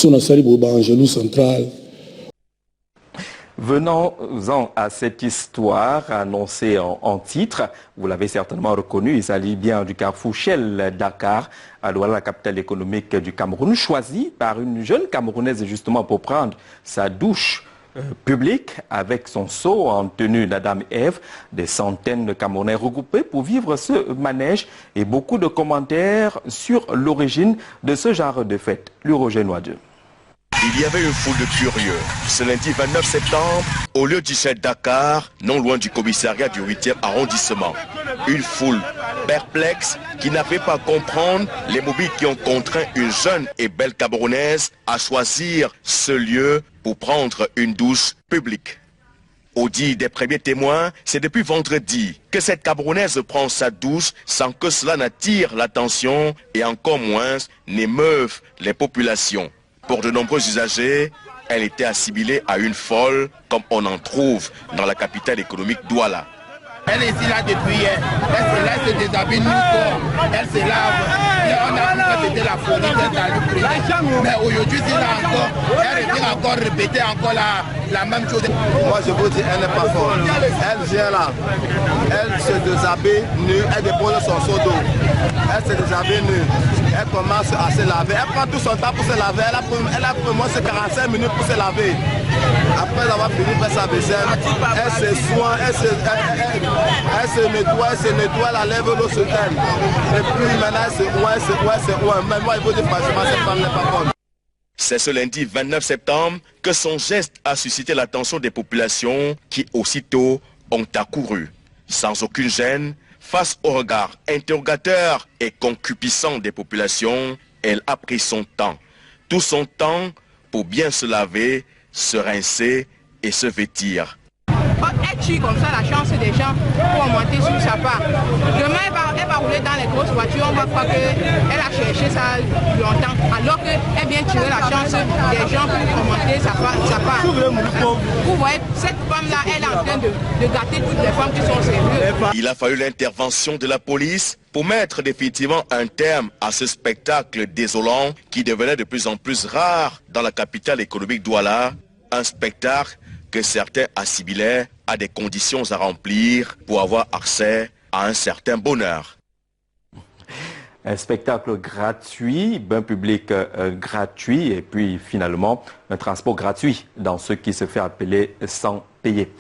Angelou central. Venons-en à cette histoire annoncée en titre. Vous l'avez certainement reconnu, il s'agit bien du carrefour Shell Dakar, à Douala, la capitale économique du Cameroun, choisi par une jeune Camerounaise justement pour prendre sa douche publique avec son seau en tenue d'Adam et Ève. Des centaines de Camerounais regroupés pour vivre ce manège et beaucoup de commentaires sur l'origine de ce genre de fête. Roger Noideux. Il y avait une foule de curieux. Ce lundi 29 septembre, au lieu du Shell Dakar, non loin du commissariat du 8e arrondissement. Une foule perplexe qui n'avait pas à comprendre les mobiles qui ont contraint une jeune et belle Camerounaise à choisir ce lieu pour prendre une douche publique. Au dit des premiers témoins, c'est depuis vendredi que cette Camerounaise prend sa douche sans que cela n'attire l'attention et encore moins n'émeuve les populations. Pour de nombreux usagers, elle était assimilée à une folle, comme on en trouve dans la capitale économique Douala. Elle est ici là depuis hier. Elle se déshabille nous, elle se lave. On a vu que c'était la folie d'être à lui. Mais aujourd'hui, c'est là encore. Elle revient encore répéter encore la même chose. Moi, je vous dis, elle n'est pas folle. Elle vient là. Elle se déshabille nue. Elle dépose son seau d'eau. Elle se déshabille nue. Elle commence à se laver. Elle prend tout son temps pour se laver. Elle a pour moi 45 minutes pour se laver. Après avoir fini de faire sa vaisselle, elle se soigne, elle se nettoie, la lève l'eau sur elle. Et puis maintenant, elle se oint. Mais moi, il faut dire franchement, cette femme n'est pas bonne. C'est ce lundi 29 septembre que son geste a suscité l'attention des populations qui aussitôt ont accouru. Sans aucune gêne, face au regard interrogateur et concupissant des populations, elle a pris son temps. Tout son temps pour bien se laver, se rincer et se vêtir. Elle tue comme ça la chance des gens pour monter sur sa part. Demain, elle va rouler dans les grosses voitures, on va croire qu'elle a cherché ça longtemps, alors qu'elle vient tuer la chance des gens pour monter sa part. Vous voyez, cette femme-là, elle est en train de gâter toutes les femmes qui sont sérieuses. Il a fallu l'intervention de la police pour mettre définitivement un terme à ce spectacle désolant qui devenait de plus en plus rare dans la capitale économique Douala. Un spectacle que certains assimilaient à des conditions à remplir pour avoir accès à un certain bonheur. Un spectacle gratuit, bain public gratuit et puis finalement un transport gratuit dans ce qui se fait appeler sans payer.